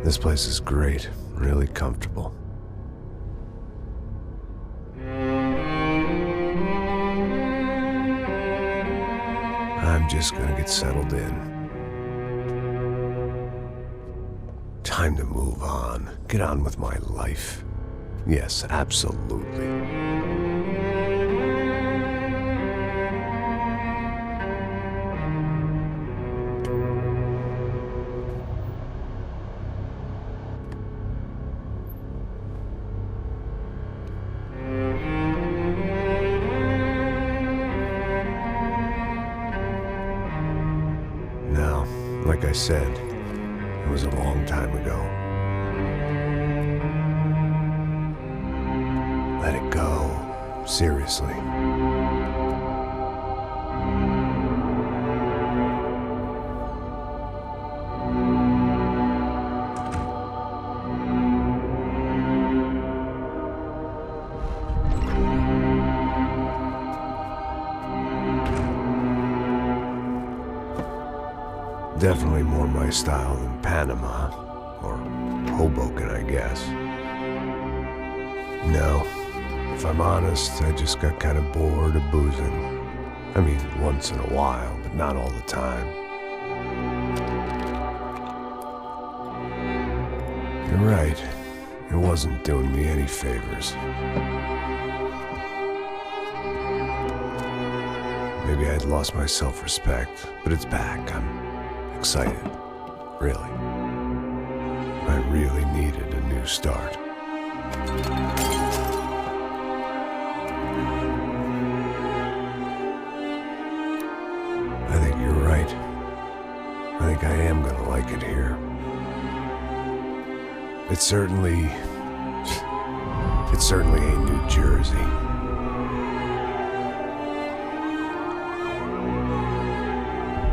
This place is great, really comfortable. I'm just gonna get settled in. Time to move on. Get on with my life. Yes, absolutely. Now, like I said, it was a long time ago. Let it go. Seriously. Definitely more my style than Panama, or Hoboken, I guess. No, if I'm honest, I just got kind of bored of boozing. I mean, once in a while, but not all the time. You're right, it wasn't doing me any favors. Maybe I'd lost my self-respect, but it's back. I'm excited, really. I really needed a new start. I think you're right. I think I am gonna like it here. It certainly ain't New Jersey.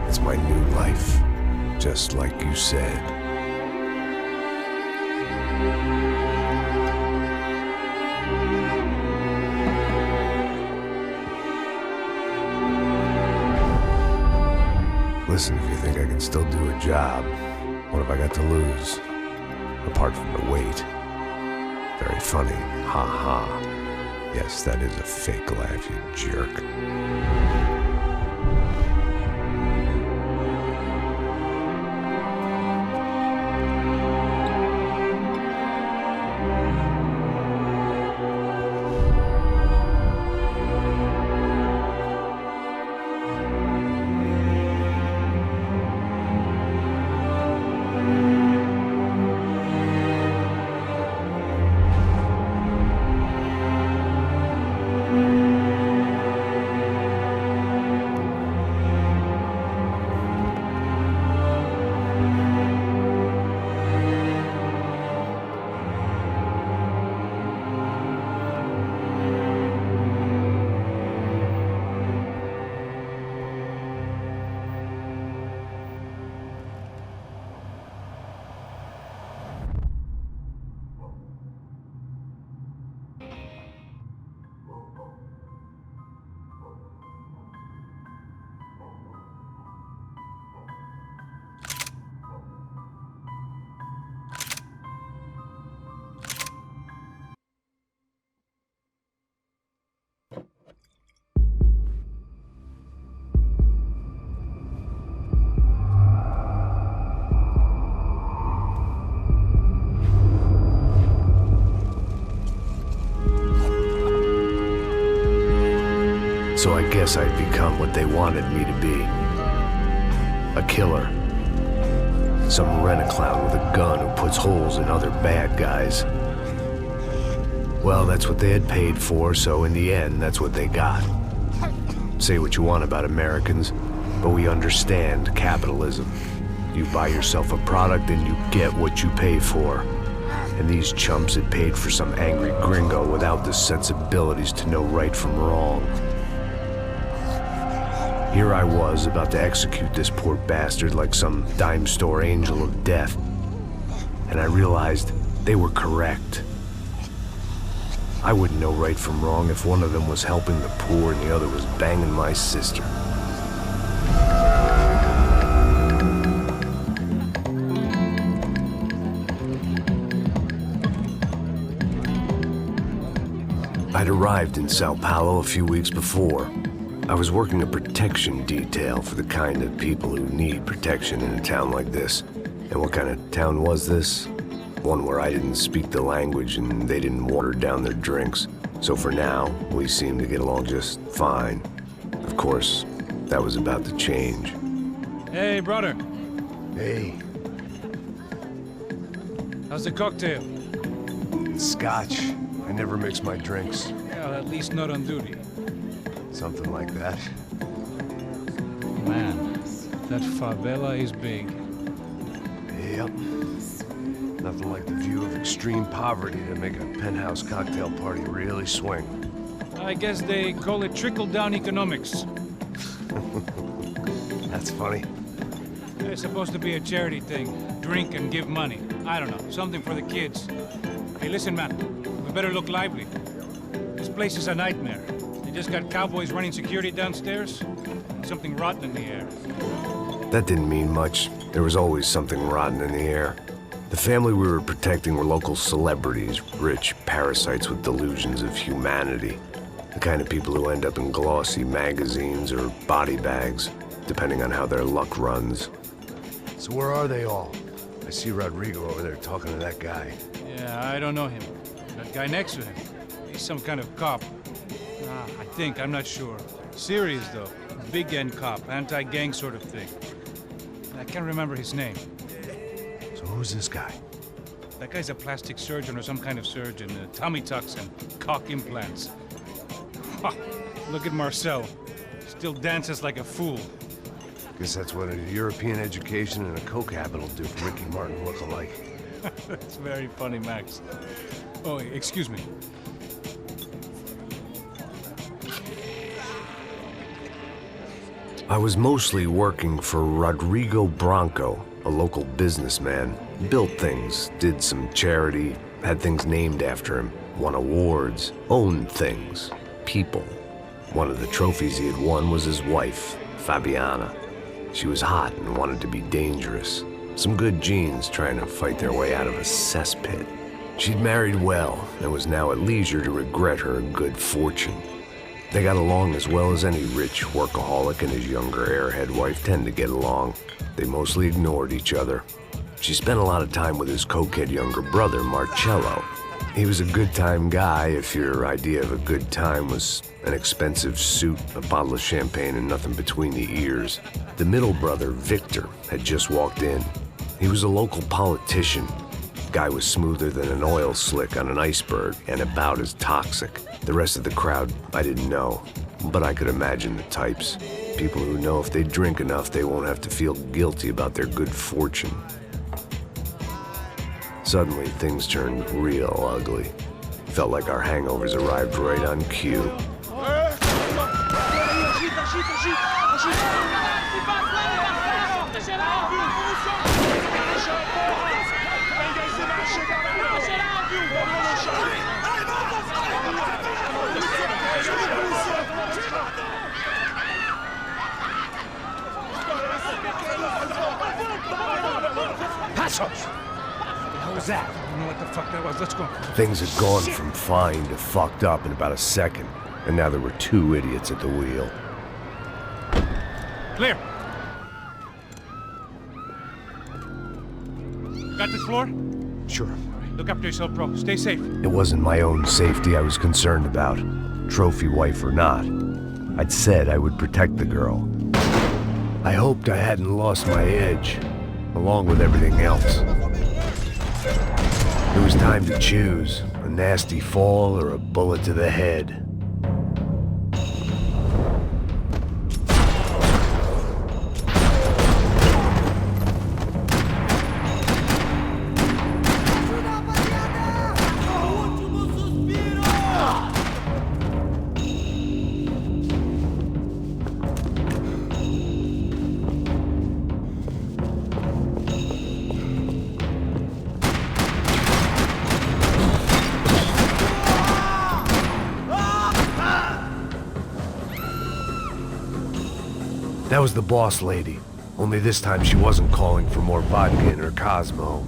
It's my new life. Just like you said. Listen, if you think I can still do a job, what have I got to lose? Apart from the weight. Very funny. Ha ha. Yes, that is a fake laugh, you jerk. So I guess I'd become what they wanted me to be. A killer. Some rent-a-clown with a gun who puts holes in other bad guys. Well, that's what they had paid for, so in the end, that's what they got. Say what you want about Americans, but we understand capitalism. You buy yourself a product and you get what you pay for. And these chumps had paid for some angry gringo without the sensibilities to know right from wrong. Here I was, about to execute this poor bastard like some dime store angel of death. And I realized they were correct. I wouldn't know right from wrong if one of them was helping the poor and the other was banging my sister. I'd arrived in Sao Paulo a few weeks before. I was working a protection detail for the kind of people who need protection in a town like this. And what kind of town was this? One where I didn't speak the language and they didn't water down their drinks. So for now, we seemed to get along just fine. Of course, that was about to change. Hey, brother. Hey. How's the cocktail? It's scotch. I never mix my drinks. Well, at least not on duty. Something like that. Man, that favela is big. Yep. Nothing like the view of extreme poverty to make a penthouse cocktail party really swing. I guess they call it trickle-down economics. That's funny. It's supposed to be a charity thing. Drink and give money. I don't know, something for the kids. Hey, listen, man. We better look lively. This place is a nightmare. They just got cowboys running security downstairs. And something rotten in the air. That didn't mean much. There was always something rotten in the air. The family we were protecting were local celebrities, rich parasites with delusions of humanity. The kind of people who end up in glossy magazines or body bags, depending on how their luck runs. So where are they all? I see Rodrigo over there talking to that guy. Yeah, I don't know him. That guy next to him. He's some kind of cop. I think, I'm not sure. Serious, though. Big end cop, anti-gang sort of thing. I can't remember his name. So who's this guy? That guy's a plastic surgeon or some kind of surgeon. Tummy tucks and cock implants. Ha! Look at Marcel. Still dances like a fool. Guess that's what a European education and a coke habit will do for Ricky Martin look-alike. That's very funny, Max. Oh, excuse me. I was mostly working for Rodrigo Branco, a local businessman. Built things, did some charity, had things named after him, won awards, owned things, people. One of the trophies he had won was his wife, Fabiana. She was hot and wanted to be dangerous. Some good genes trying to fight their way out of a cesspit. She'd married well and was now at leisure to regret her good fortune. They got along as well as any rich workaholic and his younger airhead wife tend to get along. They mostly ignored each other. She spent a lot of time with his cokehead younger brother, Marcello. He was a good-time guy if your idea of a good time was an expensive suit, a bottle of champagne, and nothing between the ears. The middle brother, Victor, had just walked in. He was a local politician. Guy was smoother than an oil slick on an iceberg and about as toxic. The rest of the crowd, I didn't know, but I could imagine the types. People who know if they drink enough, they won't have to feel guilty about their good fortune. Suddenly, things turned real ugly. Felt like our hangovers arrived right on cue. What was that? I don't know what the fuck that was. Let's go. Things had gone from fine to fucked up in about a second, and now there were two idiots at the wheel. Clear. Got this floor? Sure. Look after yourself, bro. Stay safe. It wasn't my own safety I was concerned about, trophy wife or not. I'd said I would protect the girl. I hoped I hadn't lost my edge, along with everything else. It was time to choose, a nasty fall or a bullet to the head. That was the boss lady, only this time she wasn't calling for more vodka in her Cosmo.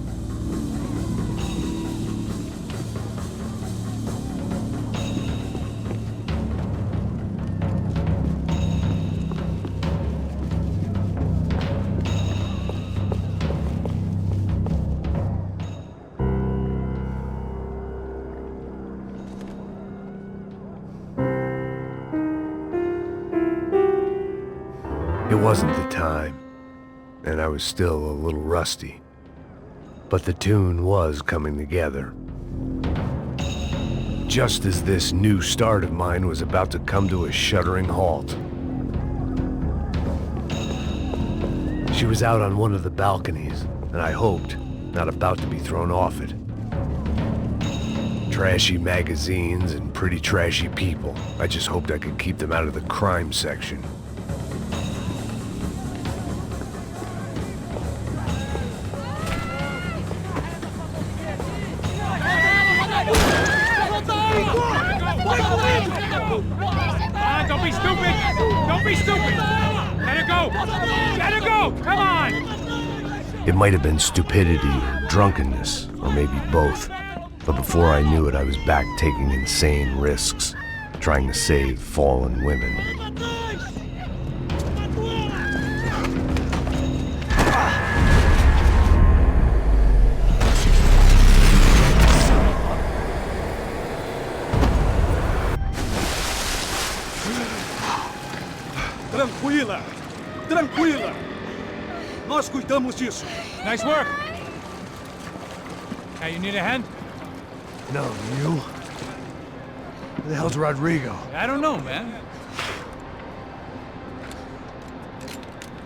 It wasn't the time, and I was still a little rusty. But the tune was coming together. Just as this new start of mine was about to come to a shuddering halt. She was out on one of the balconies, and I hoped, not about to be thrown off it. Trashy magazines and pretty trashy people. I just hoped I could keep them out of the crime section. Don't be stupid! Don't be stupid! Let her go! Let her go! Come on! It might have been stupidity or drunkenness, or maybe both. But before I knew it, I was back taking insane risks, trying to save fallen women. Tranquila! Tranquila! Nós cuidamos disso. Nice work! Hey, you need a hand? No, you? Where the hell's Rodrigo? I don't know, man.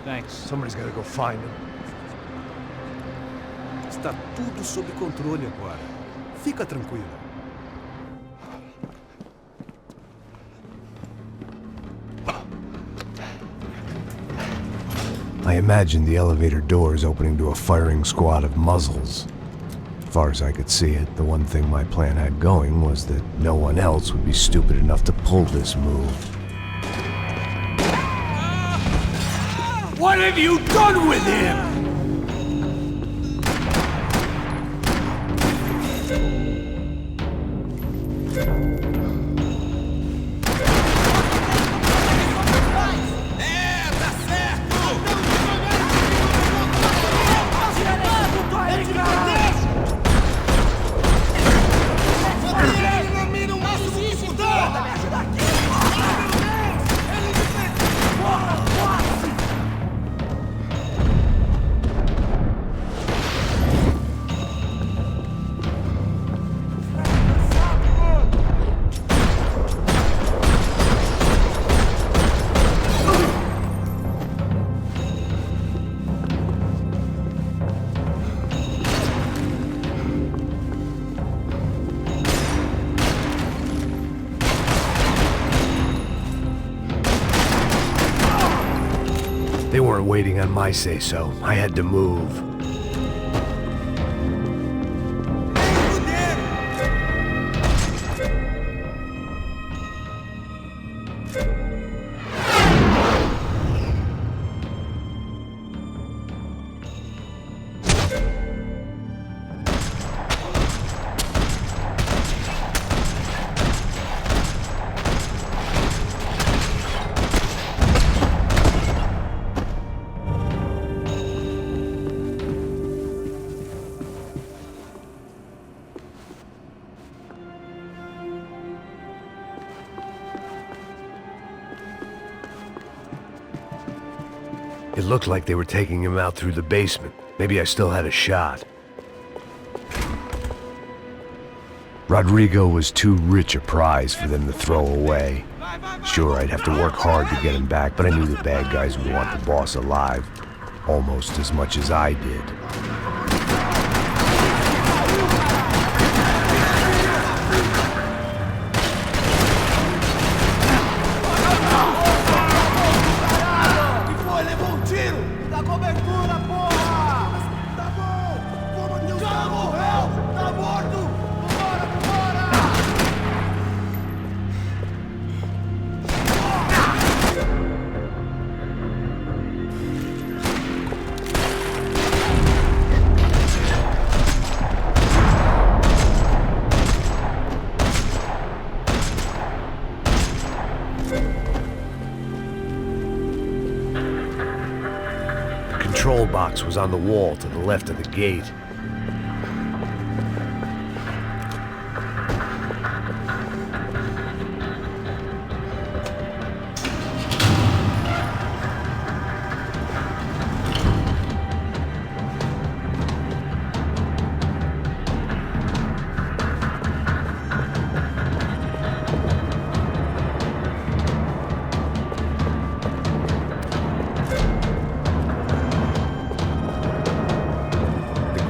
Thanks. Somebody's gotta go find him. Está tudo sob controle agora. Fica tranquila. I imagined the elevator doors opening to a firing squad of muzzles. As far as I could see it, the one thing my plan had going was that no one else would be stupid enough to pull this move. What have you done with him? They weren't waiting on my say-so. I had to move. It looked like they were taking him out through the basement. Maybe I still had a shot. Rodrigo was too rich a prize for them to throw away. Sure, I'd have to work hard to get him back, but I knew the bad guys would want the boss alive almost as much as I did. The control box was on the wall to the left of the gate.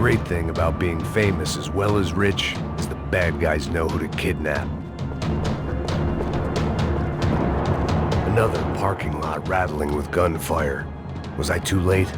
great thing about being famous as well as rich is the bad guys know who to kidnap. Another parking lot rattling with gunfire. Was I too late?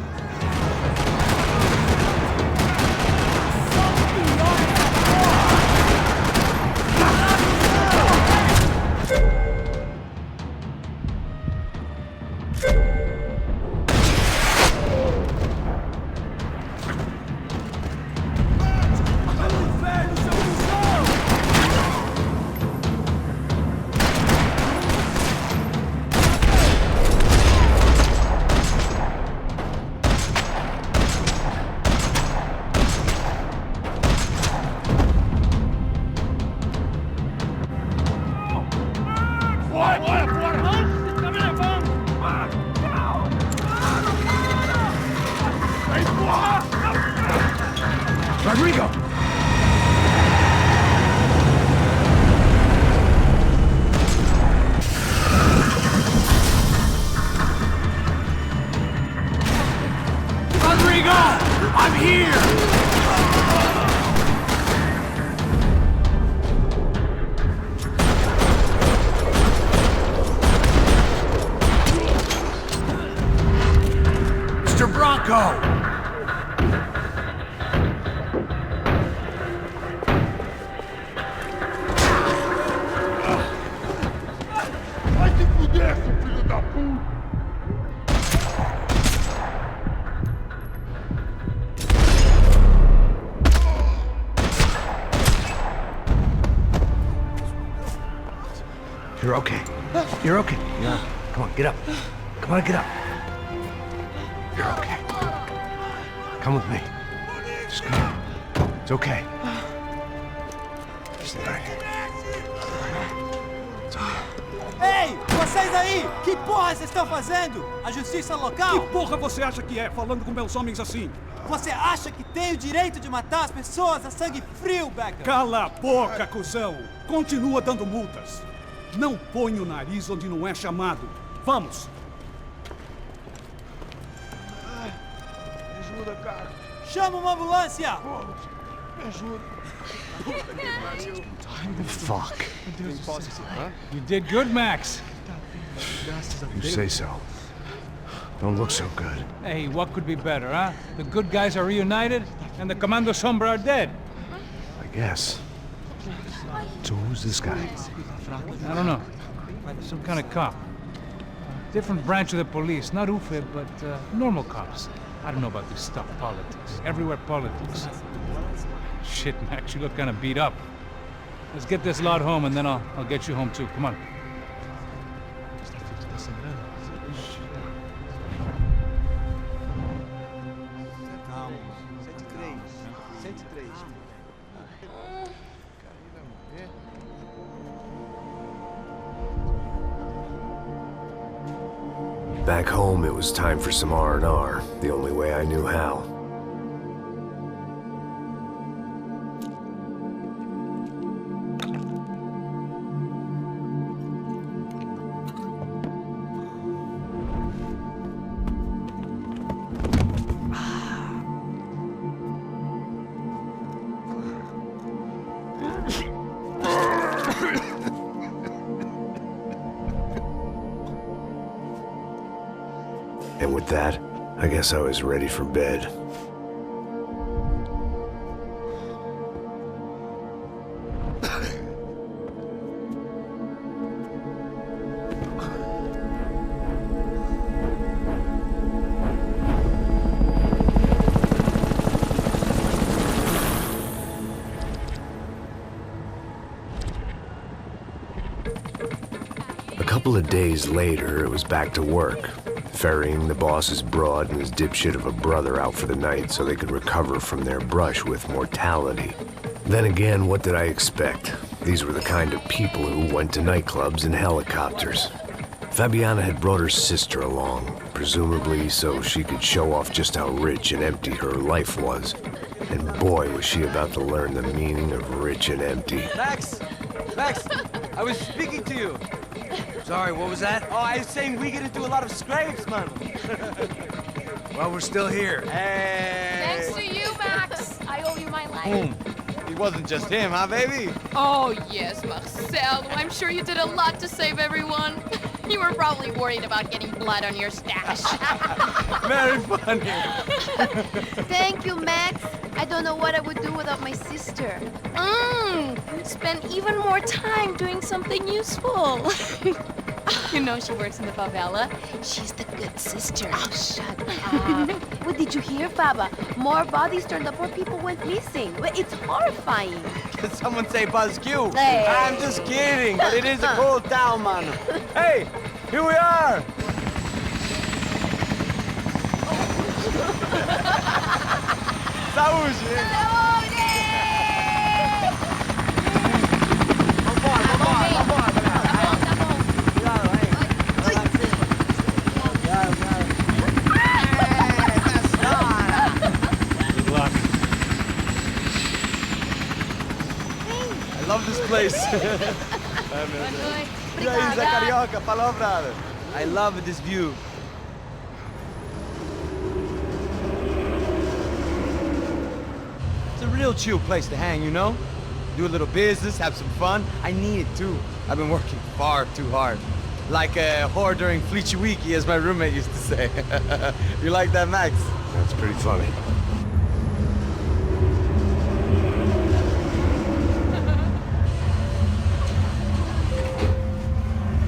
Rodrigo! Rodrigo! I'm here! Mr. Bronco! You're okay. You're okay. Yeah. Come on, get up. Come on, get up. You're okay. Come with me. Just come. It's okay. Just right here. It's okay. Ei, vocês aí! Que porra vocês estão fazendo? A justiça local? Que porra você acha que é, falando com meus homens assim? Você acha que tem o direito de matar as pessoas a sangue frio, Becker? Cala a boca, cuzão! Continua dando multas. Não põe o nariz onde não é chamado. Vamos! Me ajuda, cara. Chama uma ambulância! Me ajuda. Fuck. You did good, Max. You say so. Don't look so good. Hey, what could be better, huh? The good guys are reunited, and the Commando Sombra are dead. I guess. So who's this guy? I don't know. Some kind of cop. Different branch of the police. Not UFE, but normal cops. I don't know about this stuff, politics. Everywhere politics. Shit, Max, you look kind of beat up. Let's get this lot home, and then I'll get you home too. Come on. Calma. 103. 103. Back home, it was time for some R&R, the only way I knew how. And with that, I guess I was ready for bed. A couple of days later, it was back to work. Ferrying the boss's broad and his dipshit of a brother out for the night so they could recover from their brush with mortality. Then again, what did I expect? These were the kind of people who went to nightclubs in helicopters. Fabiana had brought her sister along, presumably so she could show off just how rich and empty her life was. And boy, was she about to learn the meaning of rich and empty. Max! Max! I was speaking to you! Sorry, what was that? Oh, I was saying we get into a lot of scrapes, man. Well, we're still here. Hey! Thanks to you, Max. Boom. It wasn't just him, huh, baby? Oh, yes, Marcel. I'm sure you did a lot to save everyone. You were probably worried about getting blood on your stash. Very funny. Thank you, Max. I don't know what I would do without my sister. Spend even more time doing something useful. You know she works in the favela. She's the good sister. Oh, shut up. What did you hear, Baba? More bodies turned up, more people went missing. Well, it's horrifying. Did someone say Buzz Q? Hey. I'm just kidding, but it is a cool town, man. Hey, here we are. Saúde! Good luck. I love this place. E aí, Zé Carioca, falou, brother. I love this view. It's a real chill place to hang, you know? Do a little business, have some fun. I need it too. I've been working far too hard. Like a whore during Fleechy Weeky, as my roommate used to say. You like that, Max? That's pretty funny.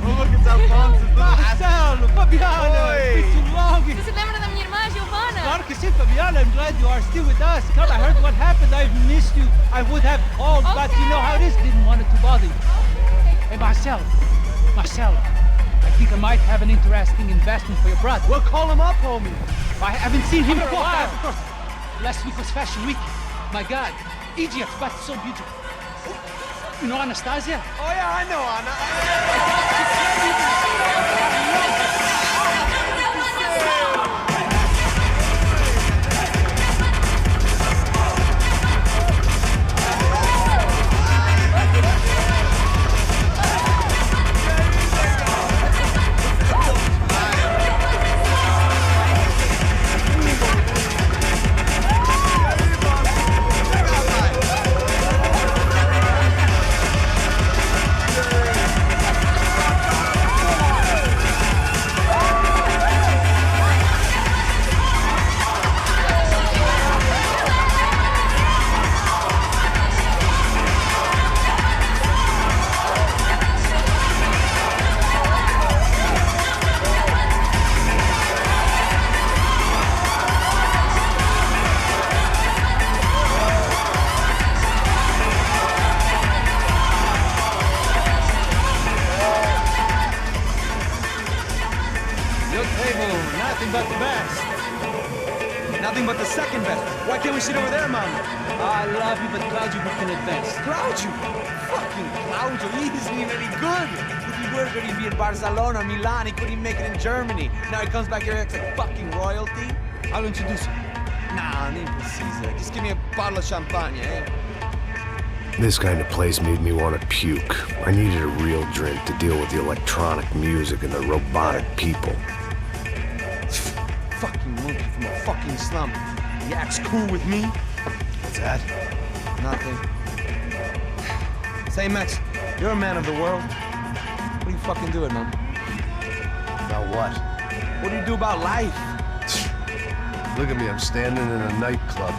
Oh, look, it's Alfonso's little Marcelo, Fabiana, Oi. it's been too long. Você se lembra da minha irmã, Giovanna? Claro que sim, Fabiana. I'm glad you are still with us. Come, I heard what happened. I've missed you. I would have called, but you know how it is. Didn't want it to bother you. Hey, Marcelo, I think I might have an interesting investment for your brother. Well, call him up, homie. I haven't seen him for a while. Of course. Last week was Fashion Week. My God, Egypt, but so beautiful. You know Anastasia? Oh, yeah, I know, Anna. Nothing but the best. Nothing but the second best. Why can't we sit over there, man? I love you, but Claudio booked in advance. Claudio! Fucking Claudio, he isn't even any good. If he were good, he'd be in Barcelona, Milan, he couldn't make it in Germany. Now he comes back here acts like fucking royalty. I'll introduce you. Nah, nem precisa. Just give me a bottle of champagne, eh? This kind of place made me want to puke. I needed a real drink to deal with the electronic music and the robotic people. Fucking monkey from a fucking slum. He acts cool with me. What's that? Nothing. Say, Max, you're a man of the world. What are you fucking doing, man? About what? What do you do about life? Look at me, I'm standing in a nightclub,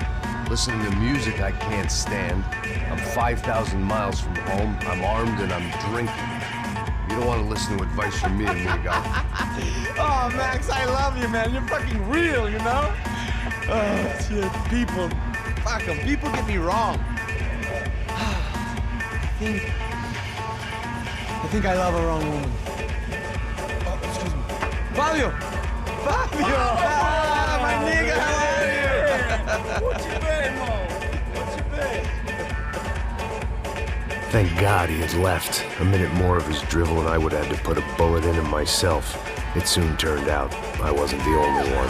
listening to music I can't stand. I'm 5,000 miles from home, I'm armed and I'm drinking. You don't want to listen to advice from me, amigo. Oh, Max, I love you, man. You're fucking real, you know? Oh, shit. People. Fuck them. People get me wrong. I think I love a wrong woman. Oh, excuse me. Fabio! Fabio! Ah, my nigga, how are you? What you been, Mo? What you been? Thank God he had left. A minute more of his drivel and I would have had to put a bullet in him myself. It soon turned out I wasn't the only one.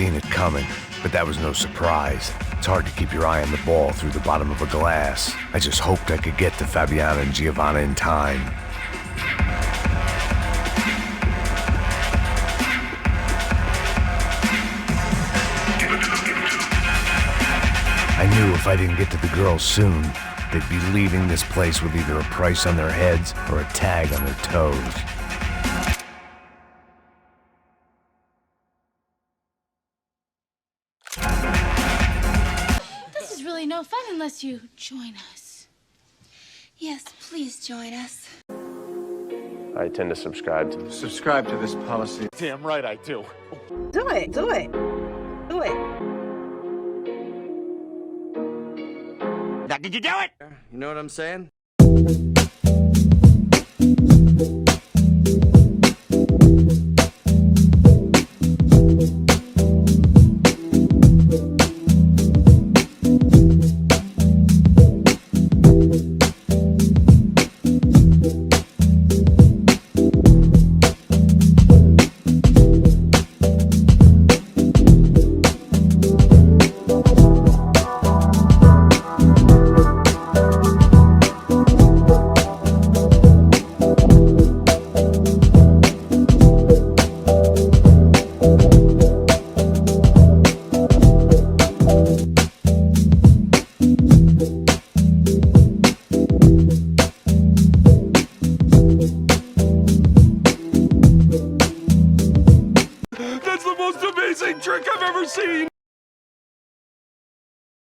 seen it coming, but that was no surprise. It's hard to keep your eye on the ball through the bottom of a glass. I just hoped I could get to Fabiana and Giovanna in time. I knew if I didn't get to the girls soon, they'd be leaving this place with either a price on their heads or a tag on their toes. This is really no fun unless you join us. Yes, please join us. I tend to subscribe to this policy. Damn right I do. Do it. Do it. Do it. Now, did you do it? You know what I'm saying?